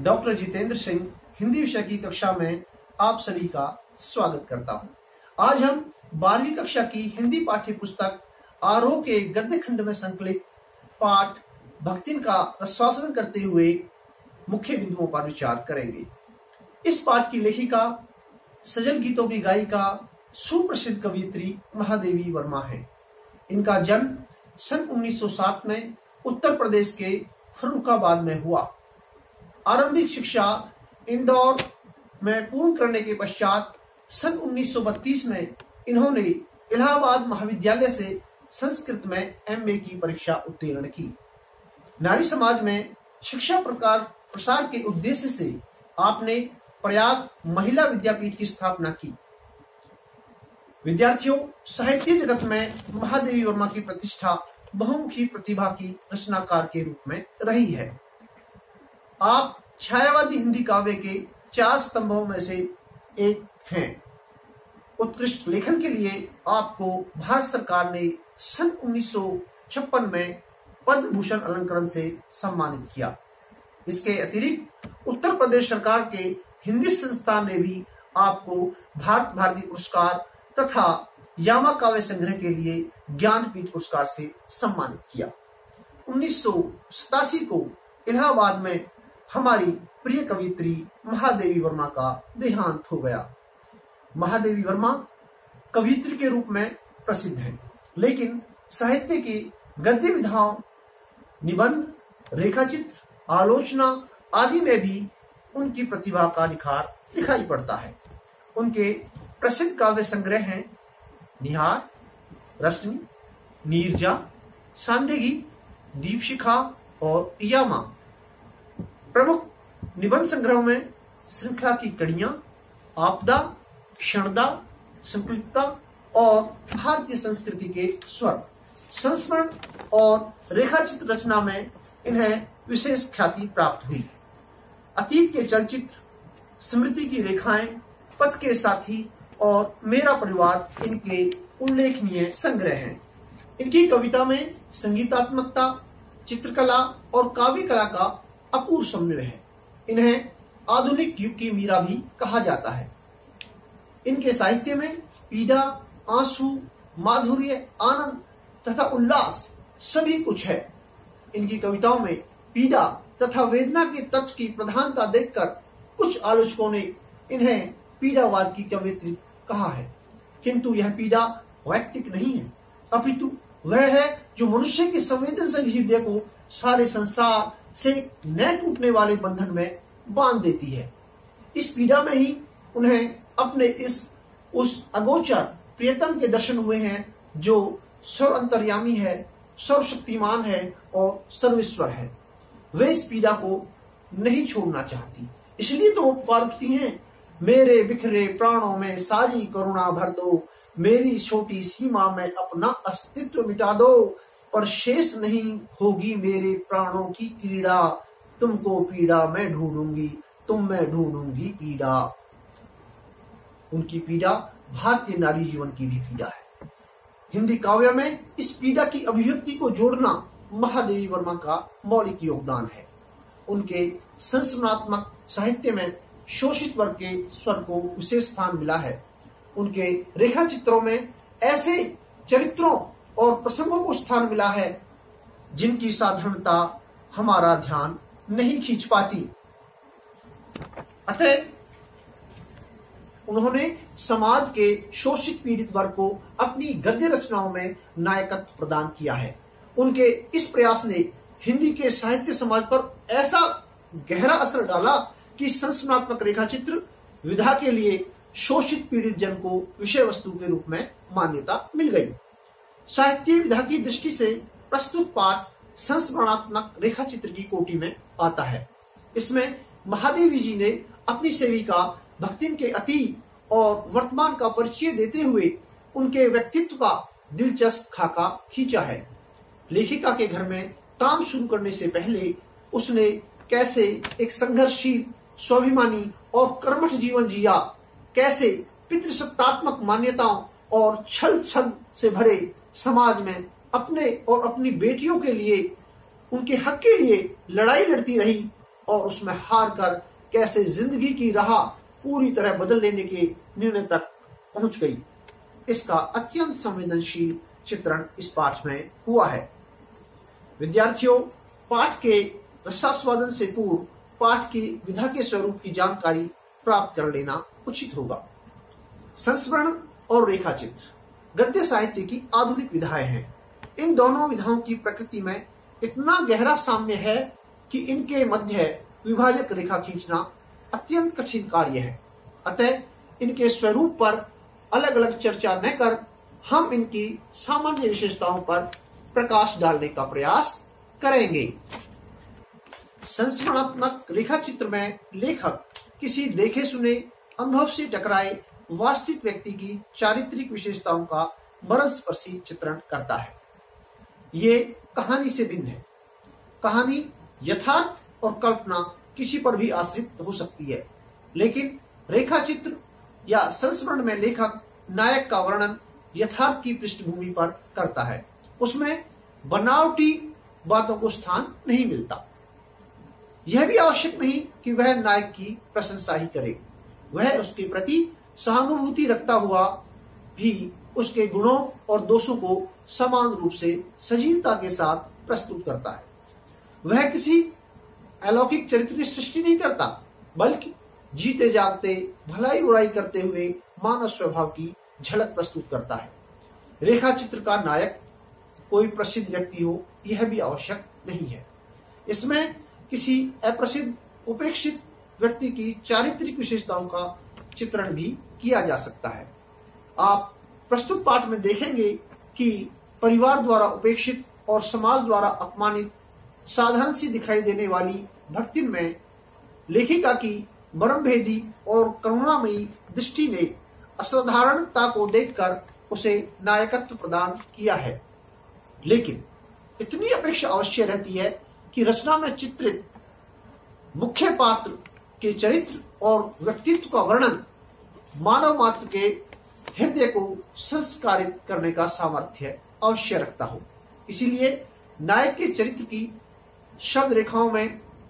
Doctor Jitendra Singh Hindi विषय की कक्षा में आप सभी का स्वागत करता हूं। आज हम 12वीं कक्षा की हिंदी पाठ्य पुस्तक आरोह के गद्य खंड में संकलित पाठ भक्तिन का रसास्वादन करते हुए मुख्य बिंदुओं पर विचार करेंगे। इस पाठ की लेखिका सजल गीतों की गायिका सुप्रसिद्ध कवयित्री महादेवी वर्मा है। इनका जन्म सन 1907 में उत्तर प्रदेश के फर्रुखाबाद में हुआ। आरंभिक शिक्षा इंदौर में पूर्ण करने के पश्चात सन 1932 में इन्होंने इलाहाबाद महाविद्यालय से संस्कृत में एमए की परीक्षा उत्तीर्ण की। नारी समाज में शिक्षा प्रसार के उद्देश्य से आपने प्रयाग महिला विद्यापीठ की स्थापना की। विद्यार्थियों, साहित्य जगत में महादेवी वर्मा की प्रतिष्ठा बहुमुखी प्रतिभा की रचनाकार के रूप में रही है। आप छायावादी हिंदी काव्य के 4 स्तंभों में से एक हैं। उत्कृष्ट लेखन के लिए आपको भारत सरकार ने सन 1956 में पद्म भूषण अलंकरण से सम्मानित किया। इसके अतिरिक्त उत्तर प्रदेश सरकार के हिंदी संस्थान ने भी आपको भारत भारती पुरस्कार तथा यामा काव्य संग्रह के लिए ज्ञानपीठ पुरस्कार से सम्मानित किया। 1987 को इलाहाबाद में हमारी प्रिय कवयित्री महादेवी वर्मा का देहांत हो गया। महादेवी वर्मा कवयित्री के रूप में प्रसिद्ध हैं, लेकिन साहित्य की गद्य विधाओं, निबंध, रेखाचित्र, आलोचना आदि में भी उनकी प्रतिभा का निखार दिखाई पड़ता है। उनके प्रसिद्ध काव्य संग्रह हैं निहार, रश्मि, नीरजा, सांदेगी, दीपशिखा और यामा। प्रमुख निबंध संग्रहों में श्रृंखला की कड़ियां, आपदा, क्षणदा, संकल्पता और भारतीय संस्कृति के स्वर, संस्मरण और रेखाचित्र रचना में इन्हें विशेष ख्याति प्राप्त हुई। अतीत के चलचित्र, स्मृति की रेखाएं, पथ के साथी और मेरा परिवार इनके उल्लेखनीय संग्रह हैं। इनकी कविता में संगीतात्मकता, चित्रकला और काव्य कला का अपूर्व समन्वय है। इन्हें आधुनिक युग की मीरा भी कहा जाता है। इनके साहित्य में पीड़ा, आंसू, माधुर्य, आनंद तथा उल्लास सभी कुछ है। इनकी कविताओं में पीड़ा तथा वेदना के तत्व की प्रधानता देखकर कुछ आलोचकों ने इन्हें पीड़ावाद की कवयित्री कहा है, किंतु यह पीड़ा वैयक्तिक नहीं है, अपितु वह है जो मनुष्य के संवेदनशील हृदय को सारे संसार से न टूटने वाले बंधन में बांध देती है। इस पीड़ा में ही उन्हें अपने उस अगोचर प्रियतम के दर्शन हुए हैं जो सर्व अंतर्यामी है, सर्वशक्तिमान है और सर्वेश्वर है। वे इस पीड़ा को नहीं छोड़ना चाहती, इसलिए तो वो पुकार उठती हैं, मेरे बिखरे प्राणों में सारी करुणा भर दो, मेरी छोटी सीमा में अपना अस्तित्व मिटा दो, पर शेष नहीं होगी मेरे प्राणों की पीड़ा, तुमको पीड़ा मैं ढूंढूंगी, तुम मैं ढूंढूंगी पीड़ा। उनकी पीड़ा भारतीय नारी जीवन की भी पीड़ा है। हिंदी काव्य में इस पीड़ा की अभिव्यक्ति को जोड़ना महादेवी वर्मा का मौलिक योगदान है। उनके संस्मरणात्मक साहित्य में शोषित वर्ग के स्वर को विशेष स्थान मिला है। उनके रेखा चित्रों में ऐसे चरित्रों और प्रसंगों को स्थान मिला है जिनकी साधारणता हमारा ध्यान नहीं खींच पाती। अतः उन्होंने समाज के शोषित पीड़ित वर्ग को अपनी गद्य रचनाओं में नायकत्व प्रदान किया है। उनके इस प्रयास ने हिंदी के साहित्य समाज पर ऐसा गहरा असर डाला कि संस्मरणात्मक रेखाचित्र विधा के लिए शोषित पीड़ित जन को विषय वस्तु के रूप में मान्यता मिल गई। साहित्य विधा की दृष्टि से प्रस्तुत पाठ संस्मरणात्मक रेखाचित्र की कोटि में आता है। इसमें महादेवी जी ने अपनी सेविका भक्तिन के अतीत और वर्तमान का परिचय देते हुए उनके व्यक्तित्व का दिलचस्प खाका खींचा है। लेखिका के घर में काम शुरू करने से पहले उसने कैसे एक संघर्षशील, स्वाभिमानी और कर्मठ जीवन जिया, कैसे पितृसत्तात्मक मान्यताओं और छल से भरे समाज में अपने और अपनी बेटियों के लिए, उनके हक के लिए लड़ाई लड़ती रही और उसमें हार कर कैसे जिंदगी की राह पूरी तरह बदल लेने के निर्णय तक पहुंच गई, इसका अत्यंत संवेदनशील चित्रण इस पाठ में हुआ है। विद्यार्थियों, पाठ के रसास्वादन से पूर्व पाठ की विधा के स्वरूप की जानकारी प्राप्त कर लेना उचित होगा। संस्मरण और रेखाचित्र गद्य साहित्य की आधुनिक विधाएं हैं। इन दोनों विधाओं की प्रकृति में इतना गहरा साम्य है कि इनके मध्य विभाजक रेखा खींचना अत्यंत कठिन कार्य है। अतः इनके स्वरूप पर अलग अलग चर्चा न कर हम इनकी सामान्य विशेषताओं पर प्रकाश डालने का प्रयास करेंगे। संस्मरणात्मक रेखाचित्र में लेखक किसी देखे सुने अनुभव से टकराए वास्तविक व्यक्ति की चारित्रिक विशेषताओं का मर्मस्पर्शी चित्रण करता है। ये कहानी से भिन्न है। कहानी यथार्थ और कल्पना किसी पर भी आश्रित हो सकती है, लेकिन रेखाचित्र या संस्मरण में लेखक नायक का वर्णन यथार्थ की पृष्ठभूमि पर करता है। उसमें बनावटी बातों को स्थान नहीं मिलता। यह भी आवश्यक नहीं कि वह नायक की प्रशंसा ही करे, वह उसके प्रति सहानुभूति रखता हुआ भी उसके गुणों और दोषों को समान रूप से सजीवता के साथ प्रस्तुत करता है। वह किसी अलौकिक चरित्र की सृष्टि नहीं करता, बल्कि जीते जागते भलाई बुराई करते हुए मानव स्वभाव की झलक प्रस्तुत करता है। रेखाचित्र का नायक कोई प्रसिद्ध व्यक्ति हो, यह भी आवश्यक नहीं है। इसमें किसी अप्रसिद्ध उपेक्षित व्यक्ति की चारित्रिक विशेषताओं का चित्रण भी किया जा सकता है। आप प्रस्तुत पाठ में देखेंगे कि परिवार द्वारा उपेक्षित और समाज द्वारा अपमानित साधारण सी दिखाई देने वाली भक्तिन में लेखिका की मर्मभेदी और करुणामयी दृष्टि ने असाधारणता को देखकर उसे नायकत्व प्रदान किया है। लेकिन इतनी अपेक्षा अवश्य रहती है कि रचना में चित्रित मुख्य पात्र के चरित्र और व्यक्तित्व का वर्णन मानव मात्र के हृदय को संस्कारित करने का सामर्थ्य अवश्य रखता हो। इसीलिए नायक के चरित्र की शब्द रेखाओं में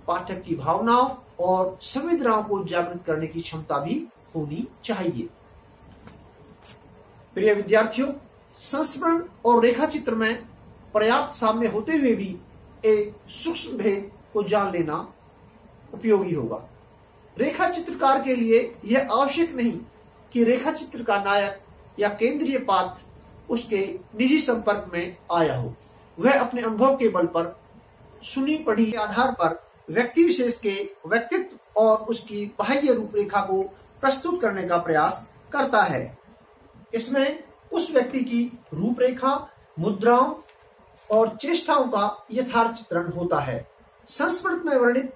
पाठक की भावनाओं और संवेदनाओं को जागृत करने की क्षमता भी होनी चाहिए। प्रिय विद्यार्थियों, संस्मरण और रेखाचित्र में पर्याप्त साम्य होते हुए भी एक सूक्ष्म भेद को जान लेना उपयोगी होगा। रेखा चित्रकार के लिए यह आवश्यक नहीं कि रेखा चित्र का नायक या केंद्रीय पात्र उसके निजी संपर्क में आया हो। वह अपने अनुभव के बल पर सुनी पढ़ी के आधार पर व्यक्ति विशेष के व्यक्तित्व और उसकी बाह्य रूपरेखा को प्रस्तुत करने का प्रयास करता है। इसमें उस व्यक्ति की रूपरेखा, मुद्राओं और चेष्टाओं का यथार्थ चित्रण होता है। संस्मृत में वर्णित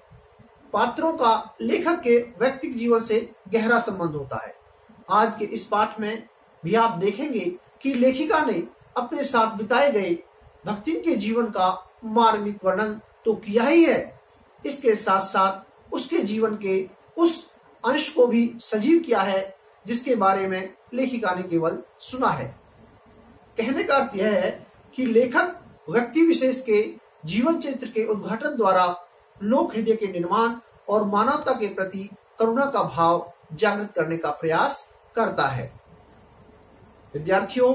पात्रों का लेखक के व्यक्तिगत जीवन से गहरा संबंध होता है। आज के इस पाठ में भी आप देखेंगे कि लेखिका ने अपने साथ बिताए गए भक्तिन के जीवन का मार्मिक वर्णन तो किया ही है, इसके साथ साथ उसके जीवन के उस अंश को भी सजीव किया है जिसके बारे में लेखिका ने केवल सुना है। कहने का अर्थ यह है कि लेखक व्यक्ति विशेष के जीवन चरित्र के उद्घाटन द्वारा लोक हृदय के निर्माण और मानवता के प्रति करुणा का भाव जागृत करने का प्रयास करता है। विद्यार्थियों,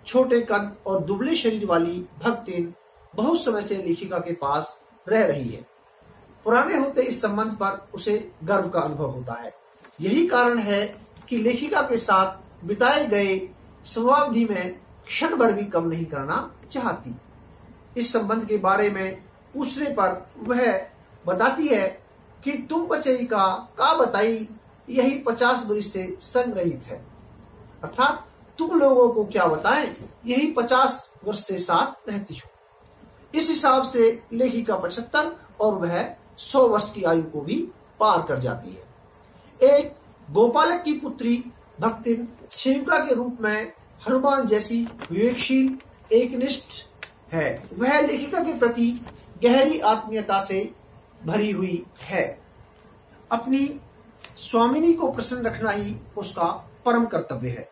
छोटे कद और दुबले शरीर वाली भक्तिन बहुत समय से लेखिका के पास रह रही है। पुराने होते इस संबंध पर उसे गर्व का अनुभव होता है। यही कारण है कि लेखिका के साथ बिताए गए समयावधि में क्षण भर भी कम नहीं करना चाहती। इस संबंध के बारे में पूछने पर वह बताती है कि तुम बचई का बताई, यही 50 वर्ष से संग रहित है। अर्थात तुम लोगों को क्या बताएं, यही 50 वर्ष से साथ रहती हो। इस हिसाब से लेखिका 75 और वह 100 वर्ष की आयु को भी पार कर जाती है। एक गोपालक की पुत्री भक्तिन सेविका के रूप में हनुमान जैसी विवेकशील एकनिष्ठ है। वह लेखिका के प्रति गहरी आत्मीयता से भरी हुई है। अपनी स्वामिनी को प्रसन्न रखना ही उसका परम कर्तव्य है।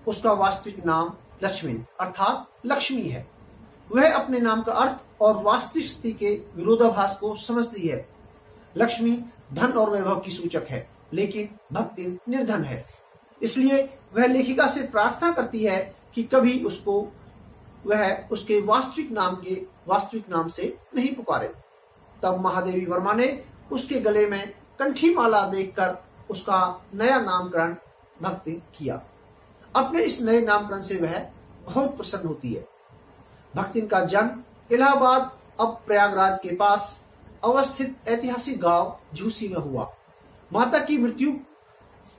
उसका वास्तविक नाम लक्ष्मी अर्थात लक्ष्मी है। वह अपने नाम का अर्थ और वास्तविक स्थिति के विरोधाभास को समझती है। लक्ष्मी धन और वैभव की सूचक है, लेकिन भक्तिन निर्धन है। इसलिए वह लेखिका से प्रार्थना करती है कि कभी उसको वह उसके वास्तविक नाम से नहीं पुकारे। तब महादेवी वर्मा ने उसके गले में कंठी माला देखकर उसका नया नामकरण भक्तिन किया। अपने इस नए नामकरण से वह बहुत प्रसन्न होती है। भक्तिन का जन्म इलाहाबाद अब प्रयागराज के पास अवस्थित ऐतिहासिक गांव झूसी में हुआ। माता की मृत्यु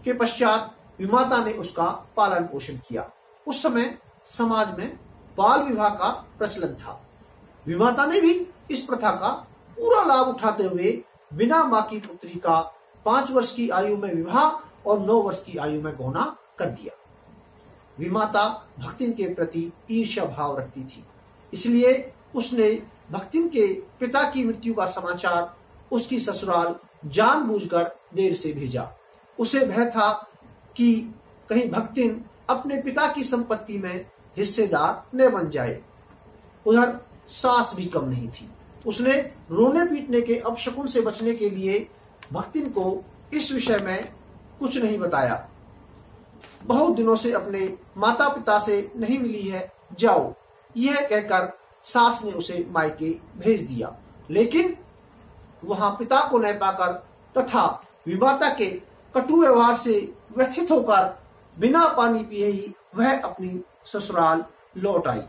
के पश्चात विमाता ने उसका पालन पोषण किया। उस समय समाज में बाल विवाह का प्रचलन था। विमाता ने भी इस प्रथा का पूरा लाभ उठाते हुए बिना मां की पुत्री का 5 वर्ष की आयु में विवाह और 9 वर्ष की आयु में गौना कर दिया। विमाता भक्तिन के प्रति ईर्ष्या भाव रखती थी, इसलिए उसने भक्तिन के पिता की मृत्यु का समाचार उसकी ससुराल जानबूझकर देर से भेजा। उसे भय था कि कहीं भक्तिन अपने पिता की संपत्ति में हिस्सेदार न बन जाए। उधर सास भी कम नहीं थी। उसने रोने पीटने के अपशकुन से बचने के लिए भक्तिन को इस विषय में कुछ नहीं बताया। बहुत दिनों से अपने माता पिता से नहीं मिली है, जाओ, यह कहकर सास ने उसे मायके भेज दिया। लेकिन वहां पिता को न पाकर तथा विमाता के कटु व्यवहार से व्यथित होकर बिना पानी पिए ही वह अपनी ससुराल लौट आई।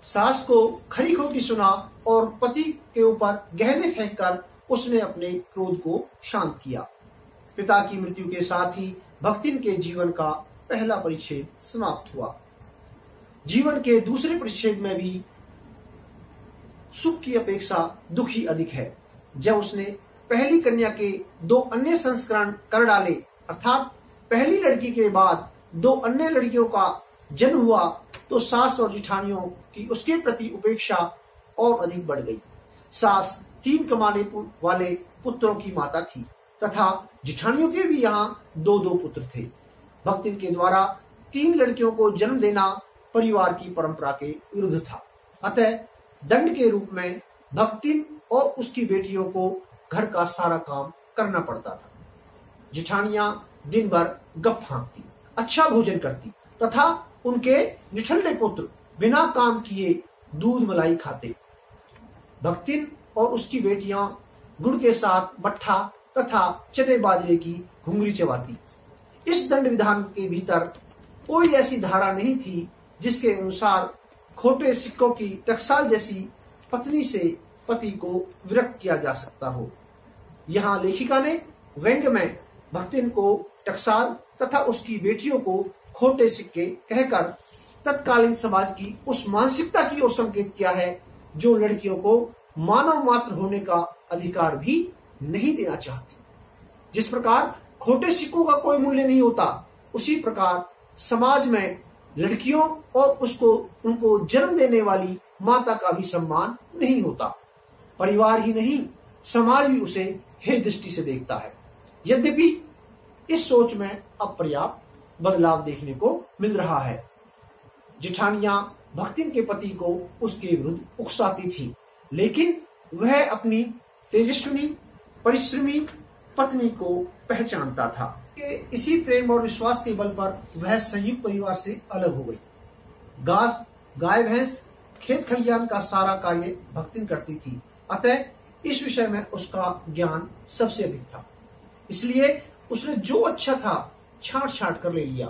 सास को खरी खोटी सुना और पति के ऊपर गहने फेंककर उसने अपने क्रोध को शांत किया। पिता की मृत्यु के साथ ही भक्तिन के जीवन का पहला परिच्छेद समाप्त हुआ। जीवन के दूसरे परिच्छेद में भी सुख की अपेक्षा दुख ही अधिक है। जब उसने पहली कन्या के 2 अन्य संस्करण कर डाले, अर्थात पहली लड़की के बाद 2 अन्य लड़कियों का जन्म हुआ, तो सास और जिठानियों की उसके प्रति उपेक्षा और अधिक बढ़ गई। सास 3 कमाने वाले पुत्रों की माता थी तथा जिठानियों के भी यहाँ 2-2 पुत्र थे। भक्तिन के द्वारा 3 लड़कियों को जन्म देना परिवार की परंपरा के विरुद्ध था। अतः दंड के रूप में भक्तिन और उसकी बेटियों को घर का सारा काम करना पड़ता था। जिठानियां दिन भर गप हाँकती, अच्छा भोजन करती तथा उनके निठल्ले पुत्र बिना काम किए दूध मलाई खाते। भक्तिन और उसकी बेटियां गुड़ के साथ मट्ठा तथा चने बाजरे की घुंगरी चबाती। इस दंड विधान के भीतर कोई ऐसी धारा नहीं थी जिसके अनुसार खोटे सिक्कों की टकसाल जैसी पत्नी से पति को विरक्त किया जा सकता हो। यहाँ लेखिका ने व्यंग्य में भक्तिन को टकसाल तथा उसकी बेटियों को खोटे सिक्के कहकर तत्कालीन समाज की उस मानसिकता की ओर संकेत किया है जो लड़कियों को मानव मात्र होने का अधिकार भी नहीं देना चाहती। जिस प्रकार खोटे सिक्कों का कोई मूल्य नहीं होता, उसी प्रकार समाज में लड़कियों और उनको जन्म देने वाली माता का भी सम्मान नहीं होता। परिवार ही नहीं, समाज भी उसे हे दृष्टि से देखता है। यद्यपि इस सोच में अब पर्याप्त बदलाव देखने को मिल रहा है। जिठानियां भक्तिन के पति को उसके विरुद्ध उकसाती थी, लेकिन वह अपनी तेजस्विनी परिश्रमी पत्नी को पहचानता था। इसी प्रेम और विश्वास के बल पर वह संयुक्त परिवार से अलग हो गई। गाय भैंस खेत खलियान का सारा कार्य भक्तिन करती थी, अतः इस विषय में उसका ज्ञान सबसे अधिक था। इसलिए उसने जो अच्छा था छांट छांट कर ले लिया।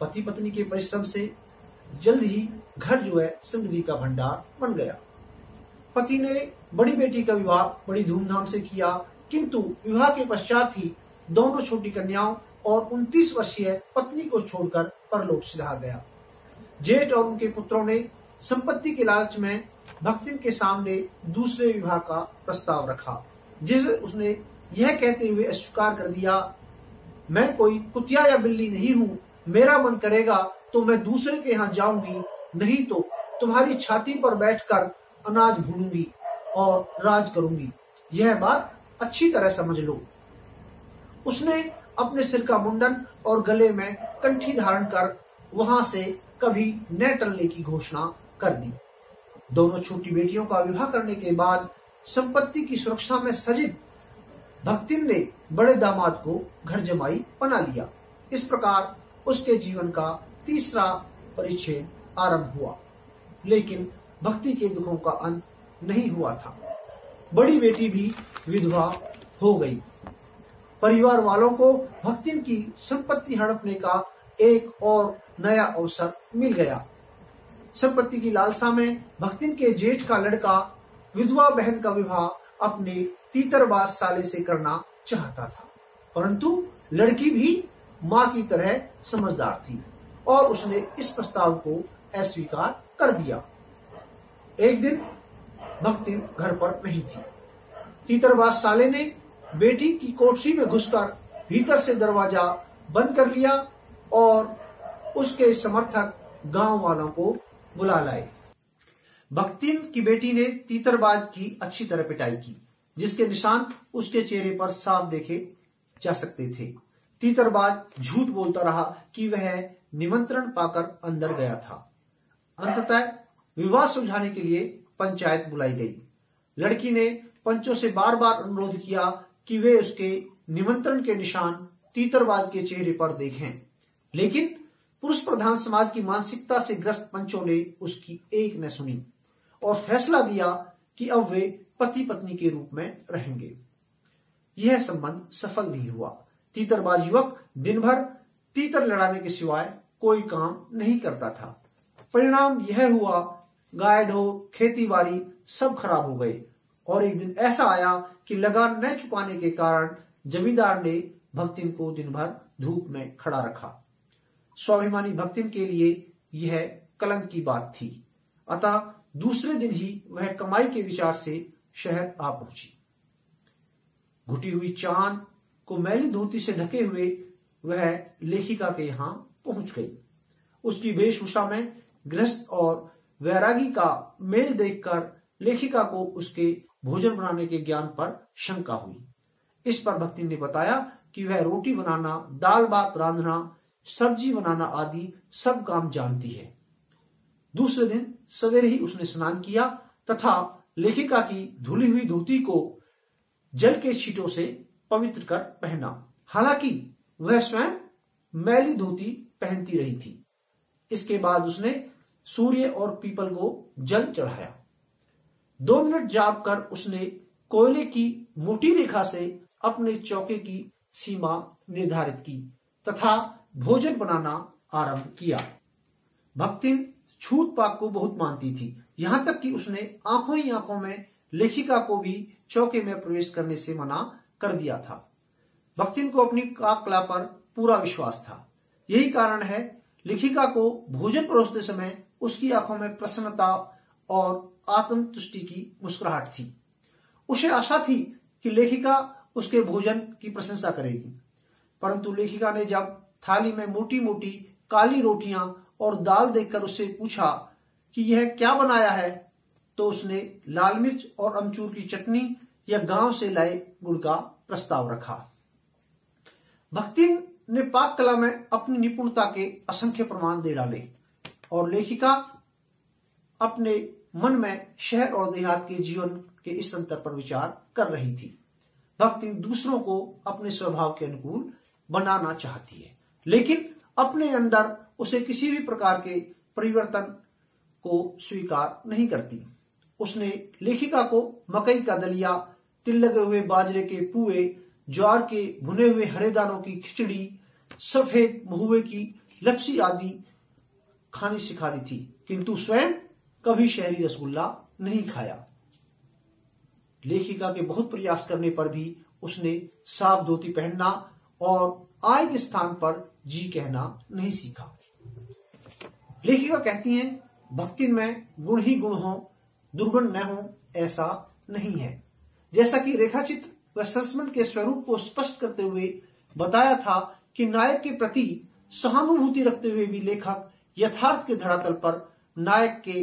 पति पत्नी के परिश्रम से जल्द ही घर जो है समृद्धि का भंडार बन गया। पति ने बड़ी बेटी का विवाह बड़ी धूमधाम से किया, किंतु विवाह के पश्चात ही दोनों छोटी कन्याओं और 29 वर्षीय पत्नी को छोड़कर परलोक सिधार गया। जेठ और उनके पुत्रों ने संपत्ति के लालच में भक्तिन के सामने दूसरे विवाह का प्रस्ताव रखा, जिसे उसने यह कहते हुए अस्वीकार कर दिया, मैं कोई कुतिया या बिल्ली नहीं हूँ, मेरा मन करेगा तो मैं दूसरे के यहाँ जाऊंगी, नहीं तो तुम्हारी छाती पर बैठकर अनाज भूनूंगी और राज करूंगी। यह बात अच्छी तरह समझ लो। उसने अपने सिर का मुंडन और गले में कंठी धारण कर वहां से कभी न टलने की घोषणा कर दी। दोनों छोटी बेटियों का विवाह करने के बाद संपत्ति की सुरक्षा में सजिग भक्तिन ने बड़े दामाद को घर जमाई बना लिया। इस प्रकार उसके जीवन का तीसरा परिच्छेद आरंभ हुआ। लेकिन भक्ति के दुखों का अंत नहीं हुआ था। बड़ी बेटी भी विधवा हो गई। परिवार वालों को भक्तिन की संपत्ति हड़पने का एक और नया अवसर मिल गया। संपत्ति की लालसा में भक्तिन के जेठ का लड़का विधवा बहन का विवाह अपने तीतरबाज साले से करना चाहता था, परंतु लड़की भी माँ की तरह समझदार थी और उसने इस प्रस्ताव को अस्वीकार कर दिया। एक दिन भक्तिन घर पर नहीं थी। तीतरबाज साले ने बेटी की कोठरी में घुसकर भीतर से दरवाजा बंद कर लिया और उसके समर्थक गांव वालों को बुला लाए। भक्तिन की बेटी ने तीतरबाज की अच्छी तरह पिटाई की, जिसके निशान उसके चेहरे पर साफ देखे जा सकते थे। तीतरबाज झूठ बोलता रहा कि वह निमंत्रण पाकर अंदर गया था। अंततः विवाद सुलझाने के लिए पंचायत बुलाई गई। लड़की ने पंचों से बार बार अनुरोध किया कि वे उसके निमंत्रण के निशान तीतरबाज के चेहरे पर देखें, लेकिन पुरुष प्रधान समाज की मानसिकता से ग्रस्त पंचों ने उसकी एक न सुनी और फैसला दिया कि अब वे पति पत्नी के रूप में रहेंगे। यह संबंध सफल नहीं हुआ। तीतरबाज युवक दिन भर तीतर लड़ाने के सिवाय कोई काम नहीं करता था। परिणाम यह हुआ, गाय ढो खेती बाड़ी सब खराब हो गए और एक दिन ऐसा आया कि लगान न चुकाने के कारण जमींदार ने भक्तिन को दिन भर धूप में खड़ा रखा। स्वाभिमानी भक्तिन के लिए यह कलंक की बात थी। अतः दूसरे दिन ही वह कमाई के विचार से शहर आ पहुंची। घुटी हुई चांद को मैली धोती से ढके हुए वह लेखिका के यहाँ पहुंच गई। उसकी वेशभूषा में गृहस्थ और वैरागी का मेल देखकर लेखिका को उसके भोजन बनाने के ज्ञान पर शंका हुई। इस पर भक्तिन ने बताया कि वह रोटी बनाना, दाल भात रांधना, सब्जी बनाना आदि सब काम जानती है। दूसरे दिन सवेरे ही उसने स्नान किया तथा लेखिका की धुली हुई धोती को जल के छींटों से पवित्र कर पहना। हालांकि वह स्वयं मैली धोती पहनती रही थी। इसके बाद उसने सूर्य और पीपल को जल चढ़ाया। 2 मिनट जाप कर उसने कोयले की मोटी रेखा से अपने चौके की सीमा निर्धारित की तथा भोजन बनाना आरंभ किया। भक्तिन छूत पाक को बहुत मानती थी, यहाँ तक कि उसने आंखों ही आंखों में लेखिका को भी चौके में प्रवेश करने से मना कर दिया था। भक्तिन को अपनी काक कला पर पूरा विश्वास था। यही कारण है लेखिका को भोजन परोसते समय उसकी आंखों में प्रसन्नता और आत्मतुष्टि की मुस्कुराहट थी। उसे आशा थी कि लेखिका उसके भोजन की प्रशंसा करेगी, परंतु लेखिका ने जब थाली में मोटी मोटी काली रोटियां और दाल देखकर उससे पूछा कि यह क्या बनाया है, तो उसने लाल मिर्च और अमचूर की चटनी या गांव से लाए गुड़ का प्रस्ताव रखा। भक्तिन ने पाक कला में अपनी निपुणता के असंख्य प्रमाण दे डाले और लेखिका अपने मन में शहर और देहात के जीवन के इस अंतर पर विचार कर रही थी। भक्तिन दूसरों को अपने स्वभाव के अनुकूल बनाना चाहती है, लेकिन अपने अंदर उसे किसी भी प्रकार के परिवर्तन को स्वीकार नहीं करती। उसने लेखिका को मकई का दलिया, तिल लगे हुए बाजरे के पुए, ज्वार के भुने हुए हरे दानों की खिचड़ी, सफेद महुए की लपसी आदि खानी सिखा दी थी, किंतु स्वयं कभी शहरी रसगुल्ला नहीं खाया। लेखिका के बहुत प्रयास करने पर भी उसने साफ धोती पहनना और आय के स्थान पर जी कहना नहीं सीखा। लेखिका कहती हैं, भक्तिन में गुण ही गुण हो, दुर्गुण न हो ऐसा नहीं है। जैसा कि रेखाचित्र व संस्मरण के स्वरूप को स्पष्ट करते हुए बताया था कि नायक के प्रति सहानुभूति रखते हुए भी लेखक यथार्थ के धरातल पर नायक के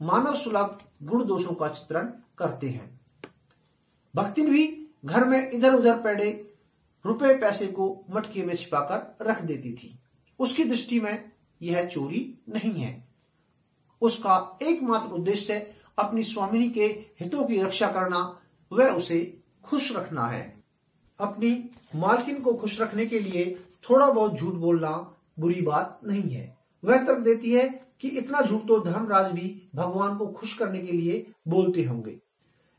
मानव सुलभ गुण दोषों का चित्रण करते हैं। भक्तिन भी घर में इधर उधर पड़े रुपए पैसे को मटके में छिपाकर रख देती थी। उसकी दृष्टि में यह चोरी नहीं है। उसका एकमात्र उद्देश्य अपनी स्वामिनी के हितों की रक्षा करना वह उसे खुश रखना है। अपनी मालकिन को खुश रखने के लिए थोड़ा बहुत झूठ बोलना बुरी बात नहीं है। वह तर्क देती है कि इतना झूठ तो धर्मराज भी भगवान को खुश करने के लिए बोलते होंगे।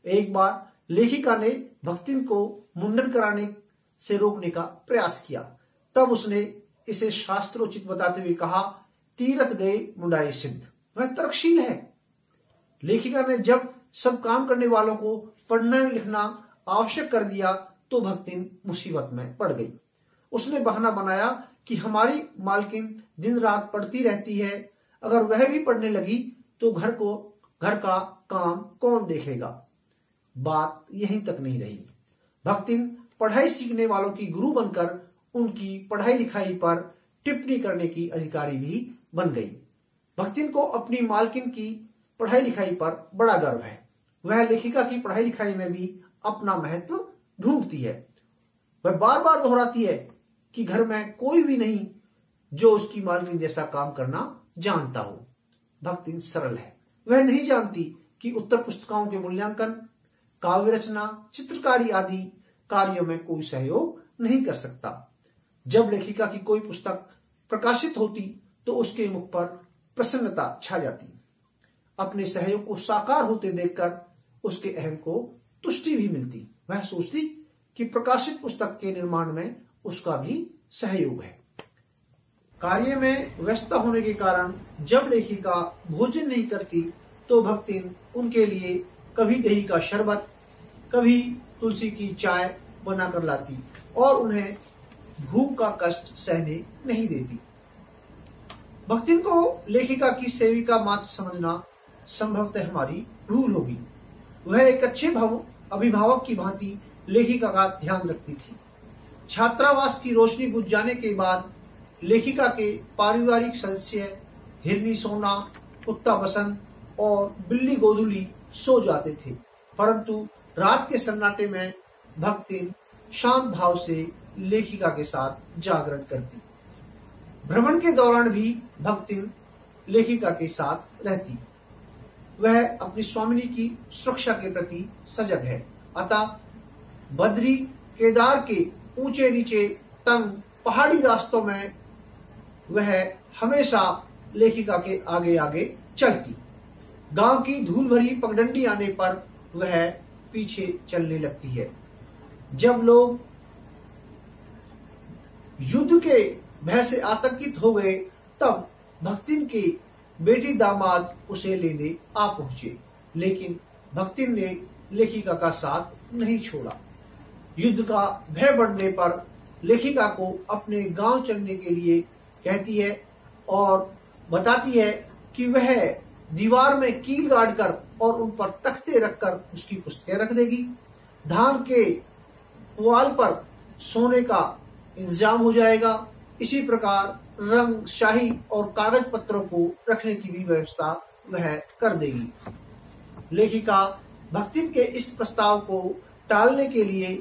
एक बार लेखिका ने भक्तिन को मुंडन कराने से रोकने का प्रयास किया। तब उसने इसे शास्त्रोचित बताते हुए कहा, तीरथ गए मुंडाई सिद्ध। वह तर्कशील है। लेखिका ने जब सब काम करने वालों को पढ़ना लिखना आवश्यक कर दिया तो भक्तिन मुसीबत में पड़ गई। उसने बहाना बनाया कि हमारी मालकिन दिन रात पढ़ती रहती है, अगर वह भी पढ़ने लगी तो घर का काम कौन देखेगा। बात यहीं तक नहीं रही। भक्तिन पढ़ाई सीखने वालों की गुरु बनकर उनकी पढ़ाई लिखाई पर टिप्पणी करने की अधिकारी भी बन गई। भक्तिन को अपनी मालकिन की पढ़ाई लिखाई पर बड़ा गर्व है। वह लेखिका की पढ़ाई लिखाई में भी अपना महत्व ढूंढती है। वह बार बार दोहराती है कि घर में कोई भी नहीं जो उसकी मालकिन जैसा काम करना जानता हो। भक्तिन सरल है। वह नहीं जानती कि उत्तर पुस्तिकाओं के मूल्यांकन, काव्य रचना, चित्रकारी आदि कार्यों में कोई सहयोग नहीं कर सकता। जब लेखिका की कोई पुस्तक प्रकाशित होती तो उसके मुख पर प्रसन्नता छा जाती। अपने सहयोग को साकार होते देखकर उसके अहम को तुष्टि भी मिलती। वह सोचती कि प्रकाशित पुस्तक के निर्माण में उसका भी सहयोग है। कार्य में व्यस्त होने के कारण जब लेखिका भोजन नहीं करती तो भक्तिन उनके लिए कभी दही का शरबत, कभी तुलसी की चाय बनाकर लाती और उन्हें भूख का कष्ट सहने नहीं देती। भक्तिन को लेखिका की सेविका मात्र समझना संभवतः हमारी भूल होगी। वह एक अच्छे अभिभावक की भांति लेखिका का ध्यान रखती थी। छात्रावास की रोशनी बुझ जाने के बाद लेखिका के पारिवारिक सदस्य हिरनी सोना, कुत्ता बसंत और बिल्ली गोधुली सो जाते थे, परंतु रात के सन्नाटे में भक्तिन शांत भाव से लेखिका के साथ जागरण करती। भ्रमण के दौरान भी भक्तिन लेखिका के साथ रहती। वह अपनी स्वामिनी की सुरक्षा के प्रति सजग है। अतः बद्री केदार के ऊंचे नीचे तंग पहाड़ी रास्तों में वह हमेशा लेखिका के आगे आगे चलती। गांव की धूल भरी पगडंडी आने पर वह पीछे चलने लगती है। जब लोग युद्ध के भय से आतंकित हो गए तब भक्तिन के बेटी दामाद उसे लेने आ पहुंचे, लेकिन भक्तिन ने लेखिका का साथ नहीं छोड़ा। युद्ध का भय बढ़ने पर लेखिका को अपने गांव चलने के लिए कहती है और बताती है कि वह दीवार में कील गाड़कर और उन पर तख्ते रखकर उसकी पुस्तकें रख देगी। धान के पुआल पर सोने का इंतजाम हो जाएगा। इसी प्रकार रंग, शाही और कागज पत्रों को रखने की भी व्यवस्था वह कर देगी। लेखिका भक्तिन के इस प्रस्ताव को टालने के लिए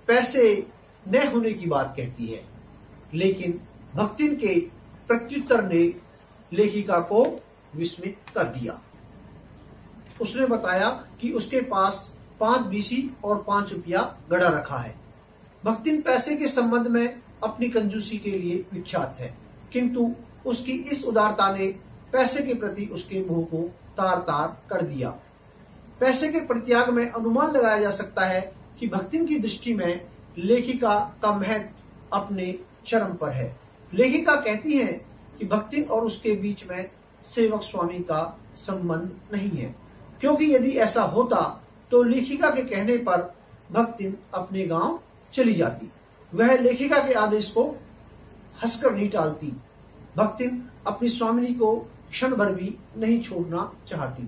पैसे न होने की बात कहती है, लेकिन भक्तिन के प्रत्युत्तर ने लेखिका को विस्मित कर दिया। उसने बताया कि उसके पास 5 बीसी और 5 रुपया गड़ा रखा है। भक्तिन पैसे के संबंध में अपनी कंजूसी के लिए विख्यात है, किंतु उसकी इस उदारता ने पैसे के प्रति उसके मोह को तार तार कर दिया। पैसे के परित्याग में अनुमान लगाया जा सकता है कि भक्तिन की दृष्टि में लेखिका का महत्व अपने चरम पर है। लेखिका कहती है कि भक्तिन और उसके बीच में सेवक स्वामी का संबंध नहीं है, क्योंकि यदि ऐसा होता तो लेखिका के कहने पर भक्तिन अपने गांव चली जाती। वह लेखिका के आदेश को हंसकर नहीं टालती। भक्तिन अपनी स्वामिनी को क्षण भर भी नहीं छोड़ना चाहती।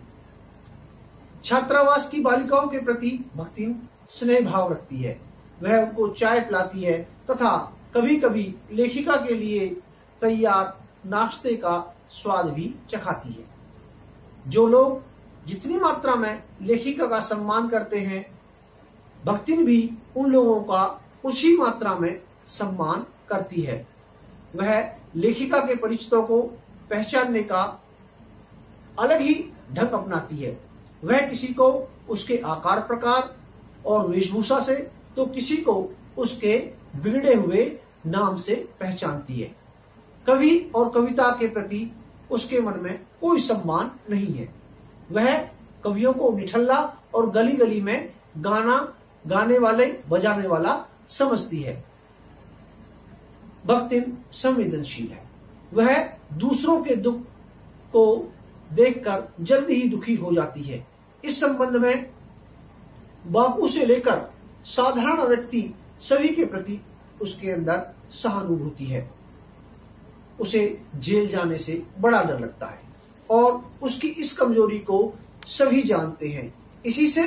छात्रावास की बालिकाओं के प्रति भक्तिन स्नेह भाव रखती है। वह उनको चाय पिलाती है तथा कभी कभी लेखिका के लिए तैयार नाश्ते का स्वाद भी चखाती है। जो लोग जितनी मात्रा में लेखिका का सम्मान करते हैं, भक्तिन भी उन लोगों का उसी मात्रा में सम्मान करती है। वह लेखिका के परिचितों को पहचानने का अलग ही ढंग अपनाती है। वह किसी को उसके आकार प्रकार, और वेशभूषा से तो किसी को उसके बिगड़े हुए नाम से पहचानती है। कवि और कविता के प्रति उसके मन में कोई सम्मान नहीं है। वह कवियों को निठल्ला और गली गली में गाना गाने वाले बजाने वाला समझती है। भक्तिन संवेदनशील है। वह दूसरों के दुख को देखकर जल्दी ही दुखी हो जाती है। इस संबंध में बापू से लेकर साधारण व्यक्ति सभी के प्रति उसके अंदर सहानुभूति है। उसे जेल जाने से बड़ा डर लगता है और उसकी इस कमजोरी को सभी जानते हैं। इसी से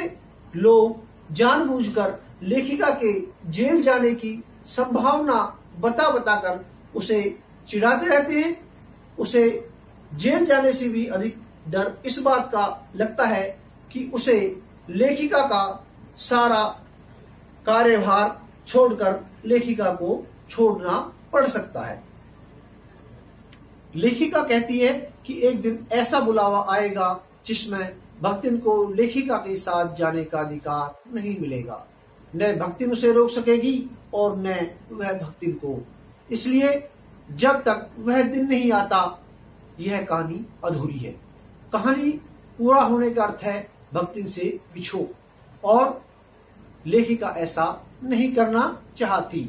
लोग जानबूझकर लेखिका के जेल जाने की संभावना बताकर उसे चिढ़ाते रहते हैं। उसे जेल जाने से भी अधिक डर इस बात का लगता है कि उसे लेखिका का सारा कार्यभार छोड़कर लेखिका को छोड़ना पड़ सकता है। लेखिका कहती है कि एक दिन ऐसा बुलावा आएगा जिसमें भक्तिन को लेखिका के साथ जाने का अधिकार नहीं मिलेगा। न भक्तिन उसे रोक सकेगी और न वह भक्तिन को। इसलिए जब तक वह दिन नहीं आता यह कहानी अधूरी है। कहानी पूरा होने का अर्थ है भक्तिन से विछोह, और लेखिका ऐसा नहीं करना चाहती।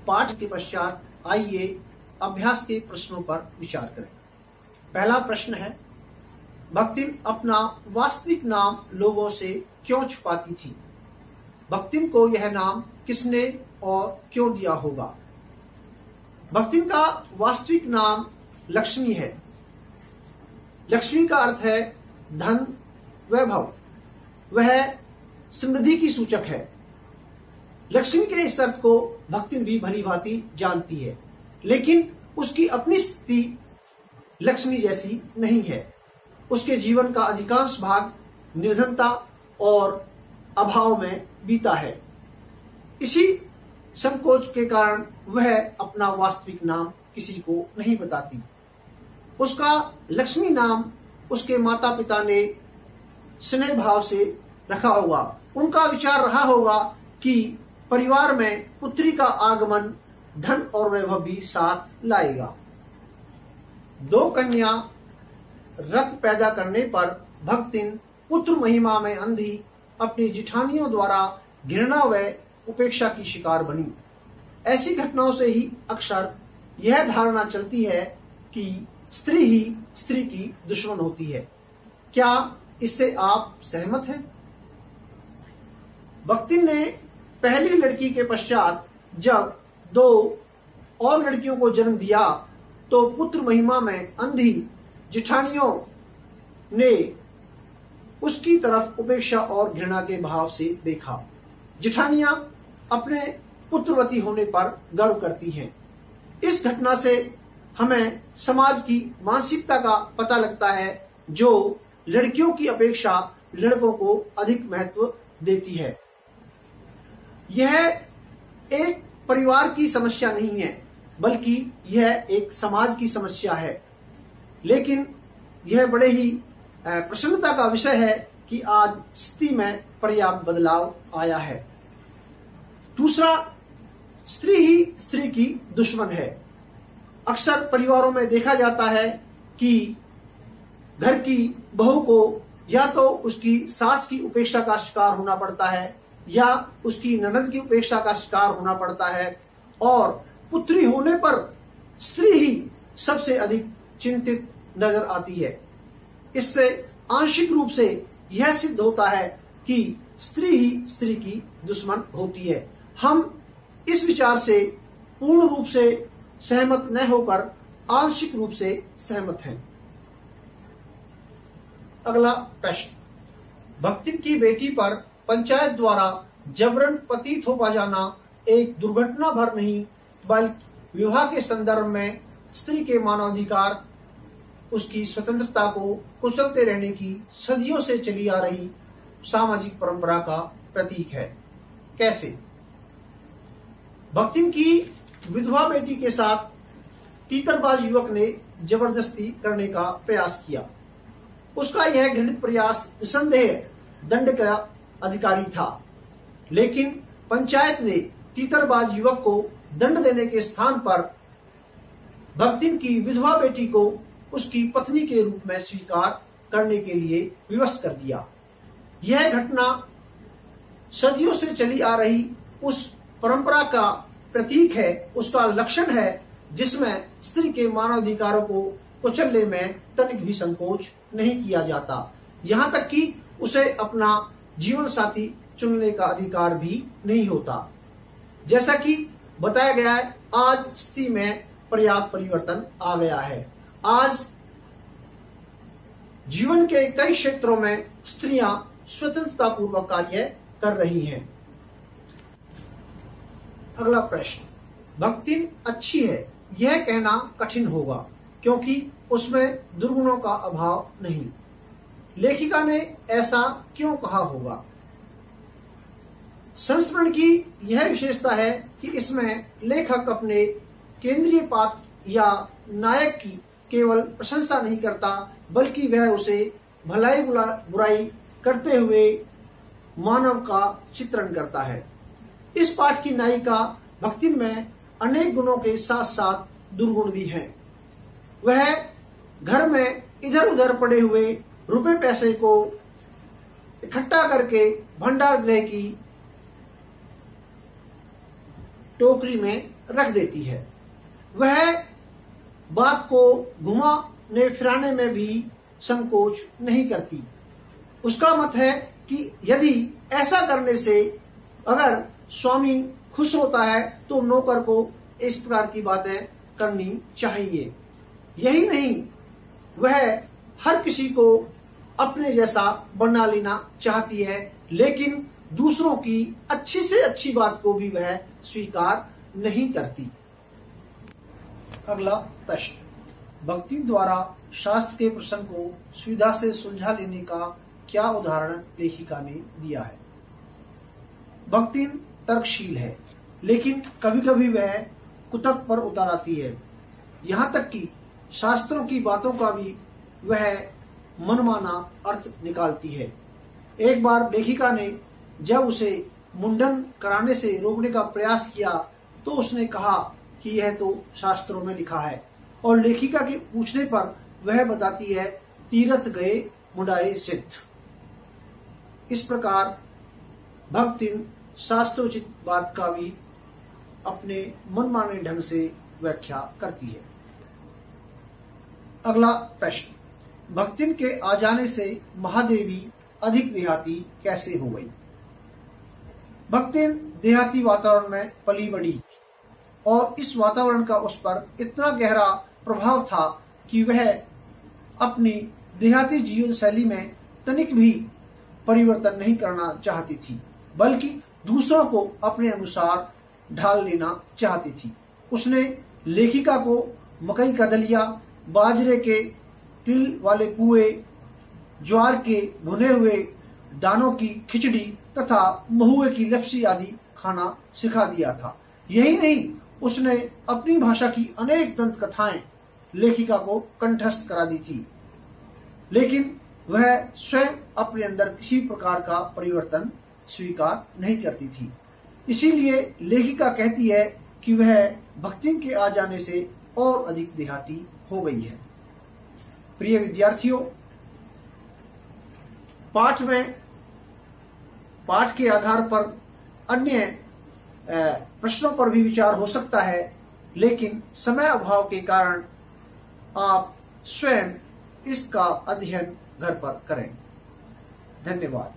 पाठ के पश्चात आइए अभ्यास के प्रश्नों पर विचार करें। पहला प्रश्न है, भक्तिन अपना वास्तविक नाम लोगों से क्यों छुपाती थी? भक्तिन को यह नाम किसने और क्यों दिया होगा? भक्तिन का वास्तविक नाम लक्ष्मी है। लक्ष्मी का अर्थ है धन, वैभव। वह समृद्धि की सूचक है। लक्ष्मी के इस अर्थ को भक्तिन भी भली भांति जानती है, लेकिन उसकी अपनी स्थिति लक्ष्मी जैसी नहीं है। उसके जीवन का अधिकांश भाग निर्धनता और अभाव में बीता है। इसी संकोच के कारण वह अपना वास्तविक नाम किसी को नहीं बताती। उसका लक्ष्मी नाम उसके माता पिता ने स्नेह भाव से रखा होगा। उनका विचार रहा होगा कि परिवार में पुत्री का आगमन धन और वैभव भी साथ लाएगा। दो कन्या रक्त पैदा करने पर भक्तिन पुत्र महिमा में अंधी अपनी जिठानियों द्वारा घृणा व उपेक्षा की शिकार बनी। ऐसी घटनाओं से ही अक्सर यह धारणा चलती है कि स्त्री ही स्त्री की दुश्मन होती है। क्या इससे आप सहमत हैं? भक्तिन ने पहली लड़की के पश्चात जब दो और लड़कियों को जन्म दिया तो पुत्र महिमा में अंधी जिठानियों ने उसकी तरफ उपेक्षा और घृणा के भाव से देखा। जिठानियां अपने पुत्रवती होने पर गर्व करती हैं। इस घटना से हमें समाज की मानसिकता का पता लगता है, जो लड़कियों की अपेक्षा लड़कों को अधिक महत्व देती है। यह एक परिवार की समस्या नहीं है, बल्कि यह एक समाज की समस्या है। लेकिन यह बड़े ही प्रसन्नता का विषय है कि आज स्थिति में पर्याप्त बदलाव आया है। दूसरा, स्त्री ही स्त्री की दुश्मन है। अक्सर परिवारों में देखा जाता है कि घर की बहू को या तो उसकी सास की उपेक्षा का शिकार होना पड़ता है या उसकी ननद की उपेक्षा का शिकार होना पड़ता है, और पुत्री होने पर स्त्री ही सबसे अधिक चिंतित नजर आती है। इससे आंशिक रूप से यह सिद्ध होता है कि स्त्री ही स्त्री की दुश्मन होती है। हम इस विचार से पूर्ण रूप से सहमत न होकर आंशिक रूप से सहमत हैं। अगला प्रश्न, भक्तिन की बेटी पर पंचायत द्वारा जबरन पतित होगा जाना एक दुर्घटना भर नहीं, बल्कि विवाह के संदर्भ में स्त्री के मानवाधिकार, उसकी स्वतंत्रता को कुचलते रहने की सदियों से चली आ रही सामाजिक परंपरा का प्रतीक है। कैसे? भक्तिन की विधवा बेटी के साथ तीतरबाज युवक ने जबरदस्ती करने का प्रयास किया। उसका यह घृणित प्रयास निसंदेह दंड का अधिकारी था, लेकिन पंचायत ने तीतरबाज युवक को दंड देने के स्थान पर भक्तिन की विधवा बेटी को उसकी पत्नी के रूप में स्वीकार करने के लिए विवश कर दिया। यह घटना सदियों से चली आ रही उस परंपरा का प्रतीक है, उसका लक्षण है, जिसमें स्त्री के मानवाधिकारों को कुचलने में तनिक भी संकोच नहीं किया जाता, यहाँ तक कि उसे अपना जीवन साथी चुनने का अधिकार भी नहीं होता। जैसा कि बताया गया है, आज स्थिति में पर्याप्त परिवर्तन आ गया है। आज जीवन के कई क्षेत्रों में स्त्रियां स्वतंत्रता पूर्वक कार्य कर रही हैं। अगला प्रश्न, भक्तिन अच्छी है यह कहना कठिन होगा क्योंकि उसमें दुर्गुणों का अभाव नहीं। लेखिका ने ऐसा क्यों कहा होगा? संस्मरण की यह विशेषता है कि इसमें लेखक अपने केंद्रीय पात्र या नायक की केवल प्रशंसा नहीं करता, बल्कि वह उसे भलाई बुराई करते हुए मानव का चित्रण करता है। इस पाठ की नायिका भक्तिन में अनेक गुणों के साथ साथ दुर्गुण भी हैं। वह घर में इधर उधर पड़े हुए रुपए पैसे को इकट्ठा करके भंडार गृह की टोकरी में रख देती है। वह बात को घुमाने फिराने में भी संकोच नहीं करती। उसका मत है कि यदि ऐसा करने से अगर स्वामी खुश होता है तो नौकर को इस प्रकार की बातें करनी चाहिए। यही नहीं, वह हर किसी को अपने जैसा बना लेना चाहती है, लेकिन दूसरों की अच्छी से अच्छी बात को भी वह स्वीकार नहीं करती। अगला प्रश्न, भक्ति द्वारा शास्त्र के प्रसंग को सुविधा से सुलझा लेने का क्या उदाहरण लेखिका ने दिया है? भक्ति तर्कशील है, लेकिन कभी कभी वह कुतर्क पर उतर आती है। यहाँ तक कि शास्त्रों की बातों का भी वह मनमाना अर्थ निकालती है। एक बार लेखिका ने जब उसे मुंडन कराने से रोकने का प्रयास किया तो उसने कहा कि यह तो शास्त्रों में लिखा है, और लेखिका के पूछने पर वह बताती है तीरथ गए मुंडाए सिद्ध। इस प्रकार भक्तिन शास्त्रोचित बात का भी अपने मनमाने ढंग से व्याख्या करती है। अगला प्रश्न, भक्तिन के आ जाने से महादेवी अधिक देहाती कैसे हो गई? भक्तिन देहाती वातावरण में पली बढ़ी और इस वातावरण का उस पर इतना गहरा प्रभाव था कि वह अपनी देहाती जीवन शैली में तनिक भी परिवर्तन नहीं करना चाहती थी, बल्कि दूसरों को अपने अनुसार ढाल लेना चाहती थी। उसने लेखिका को मकई का दलिया, बाजरे के तिल वाले पुए, ज्वार के भुने हुए दानों की खिचड़ी तथा महुए की लपसी आदि खाना सिखा दिया था। यही नहीं, उसने अपनी भाषा की अनेक दंत कथाएं लेखिका को कंठस्थ करा दी थी, लेकिन वह स्वयं अपने अंदर किसी प्रकार का परिवर्तन स्वीकार नहीं करती थी। इसीलिए लेखिका कहती है कि वह भक्ति के आ जाने से और अधिक देहाती हो गई है। प्रिय विद्यार्थियों, पाठ के आधार पर अन्य प्रश्नों पर भी विचार हो सकता है, लेकिन समय अभाव के कारण आप स्वयं इसका अध्ययन घर पर करें। धन्यवाद।